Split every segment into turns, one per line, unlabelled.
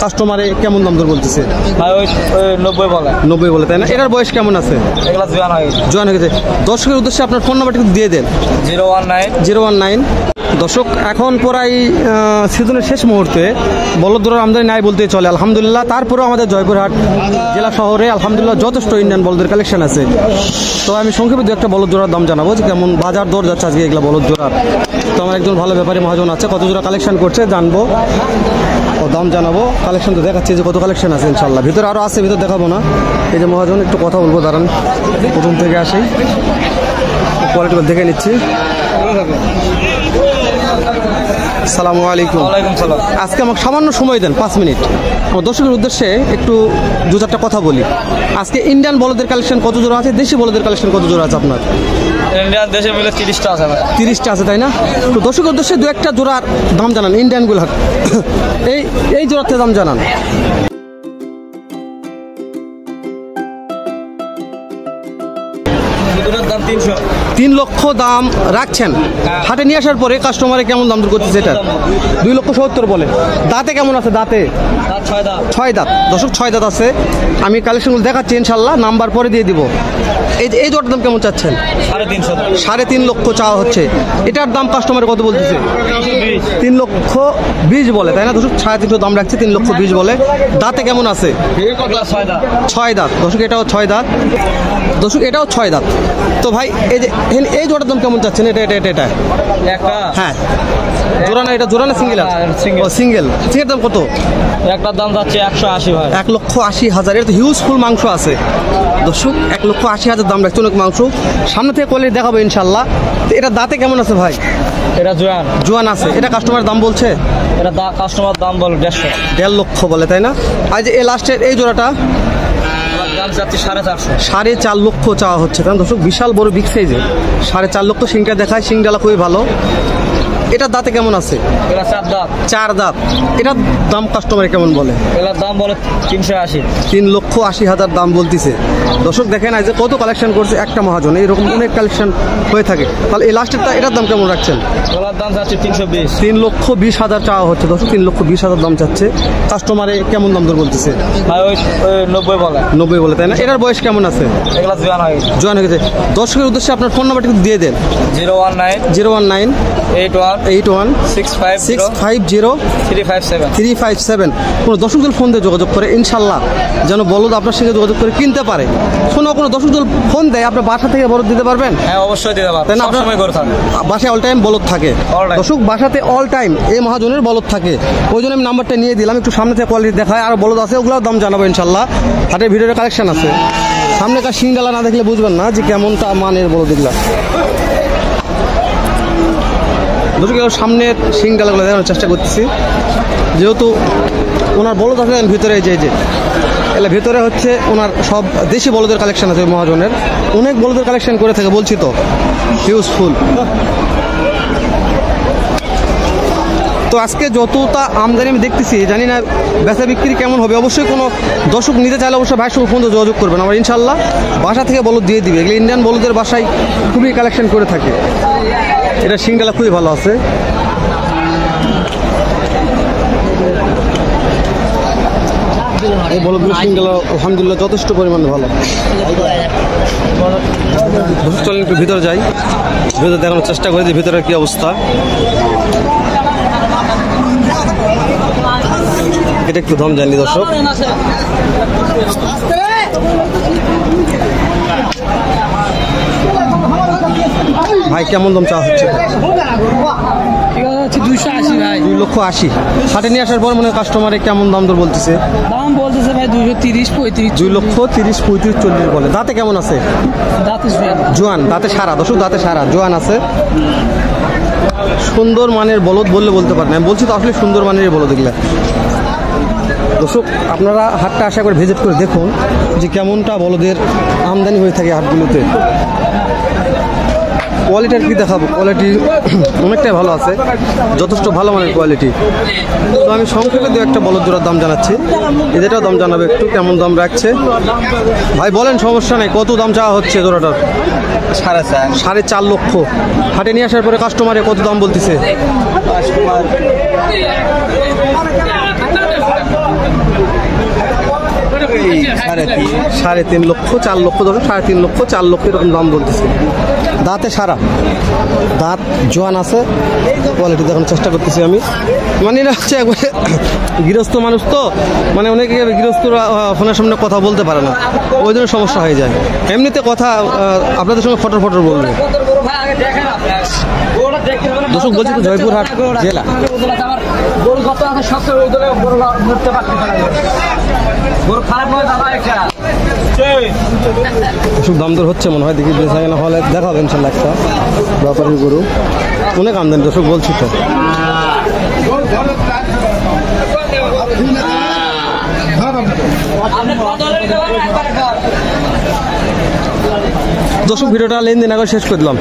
কাস্টমারে কেমন দাম দর বলতেছে?
ভাই ওই 90 বলে।
90 বলে, তাই না? এটার বয়স কেমন আছে?
এগুলা জোয়ান হয়ে গেছে।
জোয়ান হয়ে গেছে। দর্শকের উদ্দেশ্যে আপনার ফোন নাম্বারটা একটু দিয়ে দেন।
019
দর্শক, এখন প্রায় সিজনের শেষ মুহূর্তে বলদ জোড়ার আমদানি নাই বলতে চলে আলহামদুলিল্লাহ। তারপরেও আমাদের জয়পুরহাট জেলা শহরে আলহামদুলিল্লাহ যথেষ্ট ইন্ডিয়ান বলদের কালেকশন আছে। তো আমি সংক্ষেপে দু একটা বলদ জোড়ার দাম জানাবো যে কেমন বাজার দর যাচ্ছে আজকে এগুলো বলদ জোড়ার। তো আমার একজন ভালো ব্যাপারী মহাজন আছে, কত জোড়া কালেকশন করছে জানবো ও দাম জানাবো। কালেকশন তো দেখাচ্ছি যে কত কালেকশন আছে ইনশাল্লাহ। ভিতরে আরও আছে, ভিতরে দেখাবো না। এই যে মহাজন, একটু কথা বলবো, দাঁড়ান। প্রথম থেকে আসি, কোয়ালিটি দেখে নিচ্ছি। আসসালামু আলাইকুম।
ওয়ালাইকুম সালাম।
আজকে আমাকে সামান্য সময় দেন, 5 মিনিট। আমার দর্শকের উদ্দেশ্যে একটু দু চারটা কথা বলি। আজকে ইন্ডিয়ান বলদের কালেকশন কত জোড়া আছে, দেশি বলদের কালেকশন কত জোড়া আছে আপনার?
ইন্ডিয়ান দেশে মিলে 30টা আছে ভাই।
30টা আছে, তাই না? তো দর্শকের উদ্দেশ্যে দু একটা জোড়ার দাম জানান, ইন্ডিয়ানগুলো। এই জোড়াতে দাম জানান।
দাম 300।
3 লক্ষ দাম রাখছেন। হাটে নিয়ে আসার পরে কাস্টমারে কেমন দাম দর করতেছে এটা? 2,70,000 বলে। দাঁতে কেমন আছে? দাঁতে 6 দাঁত। দর্শক, 6 দাঁত আছে। আমি কালেকশনগুলো দেখাচ্ছি ইনশাল্লাহ, নাম্বার পরে দিয়ে দিব। এই জোড়ার দাম কেমন চাচ্ছেন? 3.5 লক্ষ চাওয়া হচ্ছে। এটার দাম কাস্টমারে কত বলতেছে? 3,20,000 বলে, তাই না? দর্শক, 3.5 দাম রাখছে, 3,20,000 বলে। দাঁতে কেমন আছে? 6 দাঁত। দর্শক, এটাও 6 দাঁত। দর্শক, এটাও 6 দাঁত। তো ভাই, এই জোড়ার দাম কেমন চাচ্ছেন? এটা হ্যাঁ, জোড়া না? এটা জোড়া না সিঙ্গেল? সিঙ্গেল দাম কত?
একটার দাম যাচ্ছে 180 ভাই।
1,80,000। এটা তো হিউজফুল মাংস আছে দর্শক। 1,80,000 দাম রাখছে, অনেক মাংস। সামনে থেকে কোয়ালিটি দেখাবো ইনশাল্লাহ। তো এটা দাঁতে কেমন আছে ভাই?
এটা
জোয়ান আছে। এটা কাস্টমার দাম বলছে?
এটা কাস্টমার দাম বলে
1.5 লক্ষ বলে, তাই না? আর যে লাস্টের এই জোড়াটা
দাম যাচ্ছে 450।
4.5 লক্ষ চাওয়া হচ্ছে, কারণ দর্শক বিশাল বড় বিগ সাইজের। 4.5 লক্ষ। সিংটা দেখায়, সিংডালা খুবই ভালো। এটার দাঁতে কেমন আছে?
এটা
4 দাঁত। এটার দাম কাস্টমারে কেমন বলে?
এটার দাম বলে 380।
3,80,000 দাম বলতেছে। দর্শক, দেখেন আজ কত কালেকশন করছে একটা মহাজন, এইরকম অনেক কালেকশন হয়ে থাকে। তাহলে এই লাস্টেরটা, এটার দাম কেমন রাখছেন?
এটার দাম যাচ্ছে 320।
3,20,000 চাওয়া হচ্ছে দর্শক। 3,20,000 দাম চাচ্ছে। কাস্টমারে কেমন দাম দর বলতেছে?
ভাই ওই 90 বলে।
90 বলে, তাই না? এটার বয়স কেমন আছে?
এগুলা জোয়ান হয়ে গেছে।
দর্শকের উদ্দেশ্যে আপনার ফোন নাম্বারটা একটু দিয়ে দেন।
019 81
650
357।
357। কোনো দর্শকদের ফোন দিয়ে যোগাযোগ করে ইনশাল্লাহ যেন বলদ আপনার সঙ্গে যোগাযোগ করে কিনতে পারে। কোনো দর্শকদের ফোন দেয়, আপনার বাসা থেকে বলদ দিতে পারবেন?
হ্যাঁ, অবশ্যই দিতে পারবেন।
তাই না? আপনার
সময় করে থাকে,
বাসায় অল টাইম বলদ থাকে। দর্শক, বাসাতে অল টাইম এই মহাজনের বলদ থাকে। ওই জন্য আমি নাম্বারটা নিয়ে দিলাম। একটু সামনে থেকে কোয়ালিটি দেখায়, আর বলদ আছে, ওগুলোর দাম জানাবো ইনশাল্লাহ। হাটের ভিডিওর কালেকশন আছে। সামনেকার সিংডালা না দেখলে বুঝবেন না যে কেমনটা মানের বলদ এগুলা। দর্শক, সামনের সিংডালাগুলো দেখানোর চেষ্টা করতেছি, যেহেতু ওনার বলদ আছে ভিতরে। যে এলা ভিতরে হচ্ছে ওনার সব দেশি বলদের কালেকশন আছে। মহাজনের অনেক বলদের কালেকশন করে থাকে, বলছি তো, হিউজফুল। তো আজকে যতটা আমদানি আমি দেখতেছি, জানি না বেচা বিক্রি কেমন হবে। অবশ্যই কোনো দর্শক নিতে চাইলে অবশ্যই ভাইয়ের সঙ্গে ফোন দিয়ে যোগাযোগ করবেন। আমার ইনশাল্লাহ বাসা থেকে বলদ দিয়ে দিবে। এগুলো ইন্ডিয়ান বলদের বাসায় খুবই কালেকশন করে থাকে। এটা সিংডালা খুবই ভালো আছে। এই বলদগুলো সিংডালা আলহামদুলিল্লাহ যথেষ্ট পরিমাণে ভালো। চলেন একটু ভিতরে যাই, ভিতরে দেখানোর চেষ্টা করি যে ভিতরে কি অবস্থা। এটা একটু দাম জানি দর্শক। ভাই কেমন দাম চাওয়া হচ্ছে?
280 ভাই।
2,80,000। হাটে নিয়ে আসার পর মনে কাস্টমারে কেমন দাম দর বলতেছে?
দাম বলতেছে ভাই 230 35।
2,30,000 35 40 বলে। দাঁতে কেমন আছে? জোয়ান। দাঁতে সারা দর্শক, দাঁতে সারা জোয়ান আছে। সুন্দর মানের বলদ বললে বলতে পারেন, আমি বলছি তো আসলে সুন্দর মানের বলদ এগুলা। দর্শক, আপনারা হাটটা আশা করে ভিজিট করে দেখুন যে কেমনটা বলদের আমদানি হয়ে থাকে হাটগুলোতে। কোয়ালিটির কি দেখাবো, কোয়ালিটি অনেকটাই ভালো আছে, যথেষ্ট ভালো মানের কোয়ালিটি। তো আমি সংক্ষেপে দু একটা বলদ জোড়ার দাম জানাচ্ছি, এদেরটাও দাম জানাবে একটু কেমন দাম রাখছে। ভাই বলেন, সমস্যা নেই। কত দাম চাওয়া হচ্ছে জোড়াটার? 4.5 লক্ষ। হাটে নিয়ে আসার পরে কাস্টমারে কত দাম বলতেছে? 3.5 লক্ষ 4 লক্ষ ধরো 3.5 লক্ষ 4 লক্ষ এরকম দাম বলতেছে। দাঁতে সারা, দাঁত জোয়ান আছে, কোয়ালিটি দেখানোর চেষ্টা করতেছি আমি। মানে এটা হচ্ছে একবারে গৃহস্থ মানুষ তো, মানে অনেকে গৃহস্থরা ফোনের সামনে কথা বলতে পারে না, ওই জন্য সমস্যা হয়ে যায়। এমনিতে কথা আপনাদের সঙ্গে ফটর ফটর বলবে। দর্শক বলছি তো জয়পুরহাট জেলা। দর্শক দাম দর হচ্ছে মনে হয়, দেখি বেচা কেনা হলে দেখাবেন ইনশাল্লাহ। একটা ব্যাপারী গরু অনেক আমদানি, দর্শক বলছি তো। দর্শক ভিডিওটা লেনদেন আগে শেষ করে দিলাম,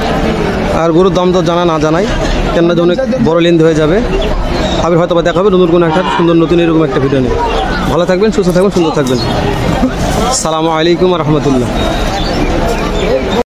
আর গরুর দাম তো জানা না জানাই কেন অনেক বড় লেনদেন হয়ে যাবে। আবার হয়তো বা দেখা হবে নতুন কোনো একটা সুন্দর নতুন এরকম একটা ভিডিও নিয়ে। ভালো থাকবেন, সুস্থ থাকবেন, সুন্দর থাকবেন। আসসালামু আলাইকুম রহমতুল্লাহ।